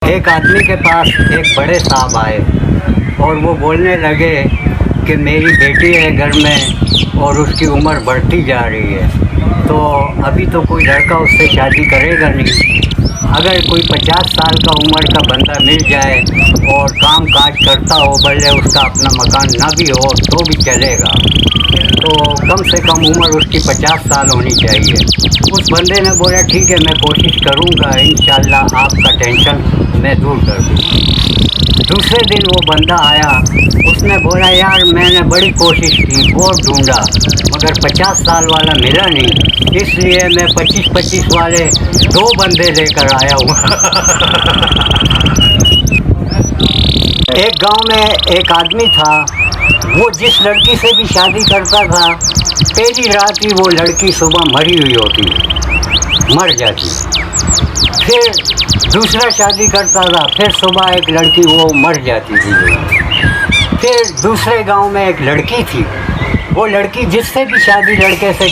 ایک آدمی کے پاس ایک بڑے صاحب آئے اور وہ بولنے لگے کہ میری بیٹی ہے گھر میں اور اس کی عمر بڑھتی جا رہی ہے، تو ابھی تو کوئی لڑکا اس سے شادی کرے گا نہیں۔ اگر کوئی 50 سال کا عمر کا بندہ مل جائے اور کام کاج کرتا ہو، بھلے اس کا اپنا مکان نہ بھی ہو تو بھی چلے گا، تو کم سے کم عمر اس کی 50 سال ہونی چاہیے۔ اس بندے نے بولا ٹھیک ہے میں کوشش کروں گا، انشاءاللہ آپ کا ٹینشن میں دور کر دوں۔ دوسرے دن وہ بندہ آیا، اس نے بولا یار میں نے بڑی کوشش کی، بہت ڈھونڈا مگر 50 سال والا ملا نہیں، اس لیے میں 25 والے 2 بندے لے کر آیا ہوں۔ ایک گاؤں میں ایک آدمی تھا، وہ جس لڑکی سے بھی شادی کرتا تھا پہلی رات ہی وہ لڑکی صبح مری ہوئی ہوتی، مر جاتی۔ پھر دوسرا شادی کرتا تھا، پھر صبح ایک لڑکی وہ مر جاتی تھی۔ پھر دوسرے گاؤں میں ایک لڑکی تھی، وہ لڑکی جس سے بھی شادی لڑکے سے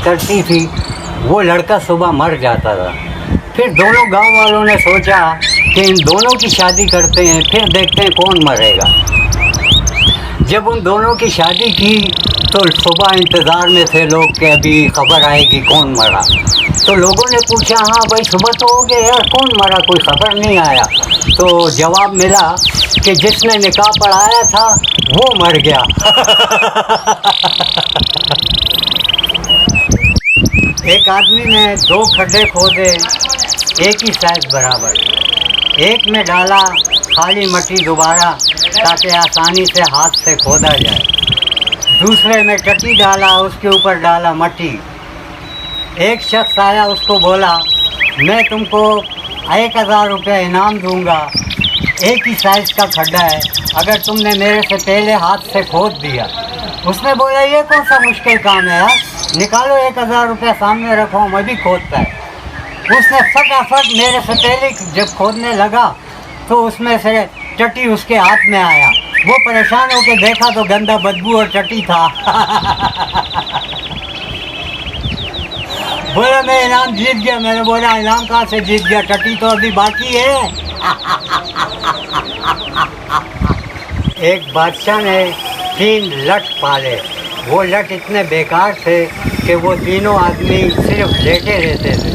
کرتی تھی وہ لڑکا صبح مر جاتا تھا۔ پھر دونوں گاؤں والوں نے سوچا کہ ان دونوں کی شادی کرتے ہیں، پھر دیکھتے ہیں کون مرے گا۔ جب ان دونوں کی شادی کی تو صبح انتظار میں تھے لوگ کہ ابھی خبر آئے گی کون مرا۔ تو لوگوں نے پوچھا ہاں بھائی صبح تو ہو گیا یار، کون مرا؟ کوئی خبر نہیں آیا۔ تو جواب ملا کہ جس نے نکاح پڑھایا تھا وہ مر گیا۔ ایک آدمی نے 2 کھڈے کھودے ایک ہی سائز برابر، ایک میں ڈالا خالی مٹی دوبارہ تاکہ آسانی سے ہاتھ سے کھودا جائے، دوسرے میں ٹٹی ڈالا، اس کے اوپر ڈالا مٹی۔ ایک شخص آیا، اس کو بولا میں تم کو 1000 روپے انعام دوں گا، ایک ہی سائز کا کھڈا ہے، اگر تم نے میرے سے پہلے ہاتھ سے کھود دیا۔ اس نے بولا یہ کون سا مشکل کام ہے یار، نکالو 1000 روپے سامنے رکھو، میں بھی کھودتا ہے۔ اس نے فٹافٹ میرے سے پہلے جب کھودنے لگا تو اس میں سے ٹٹی اس کے ہاتھ میں آیا، وہ پریشان ہو کے دیکھا تو گندا بدبو اور ٹٹی تھا۔ بولا میں انعام جیت گیا۔ میں نے بولا انعام کہاں سے جیت گیا، ٹٹی تو ابھی باقی ہے۔ ایک بادشاہ نے 3 لٹ پالے، وہ لٹ اتنے بیکار تھے کہ وہ تینوں آدمی صرف لیٹے رہتے تھے۔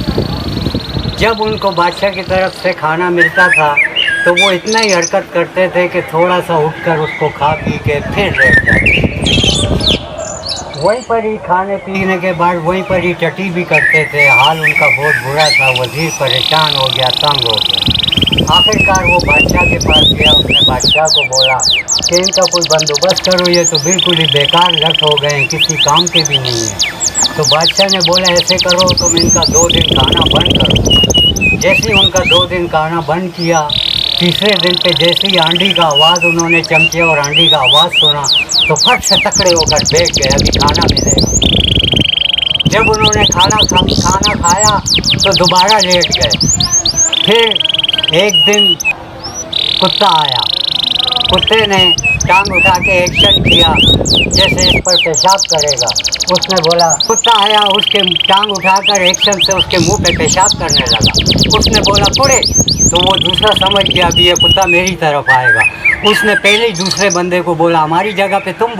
جب ان کو بادشاہ کی طرف سے کھانا ملتا تھا تو وہ اتنا ہی حرکت کرتے تھے کہ تھوڑا سا اٹھ کر اس کو کھا پی کے پھر لیٹ جاتے۔ وہیں پر ہی کھانے پینے کے بعد وہیں پر ہی ٹٹی بھی کرتے تھے۔ حال ان کا بہت برا تھا، وزیر پریشان ہو گیا، تنگ ہو گیا۔ آخرکار وہ بادشاہ کے پاس گیا، اس نے بادشاہ کو بولا کہ ان کا کوئی بندوبست کرو، یہ تو بالکل ہی بیکار لٹ ہو گئے ہیں، کسی کام کے بھی نہیں ہیں۔ تو بادشاہ نے بولا ایسے کرو تم ان کا 2 دن کھانا بند کرو۔ جیسے ہی ان کا 2 دن کھانا بند کیا، تیسرے دن پہ جیسے ہی ہانڈی کا آواز انہوں نے چمچے اور ہانڈی کا آواز سنا تو پھٹ سے تکڑے ہو کر بیٹھ گئے، ابھی کھانا ملے گا۔ جب انہوں نے کھانا کھایا تو دوبارہ لیٹ گئے۔ پھر ایک دن کتا آیا، کتے نے ٹانگ اٹھا کے ایکشن کیا جیسے اس پر پیشاب کرے گا۔ اس نے بولا، کتا آیا، اس کے ٹانگ اٹھا کر ایکشن سے اس کے منہ پہ پیشاب کرنے لگا۔ اس نے بولا پڑے، تو وہ دوسرا سمجھ گیا ابھی یہ کتا میری طرف آئے گا۔ اس نے پہلے ہی دوسرے بندے کو بولا ہماری جگہ پہ تم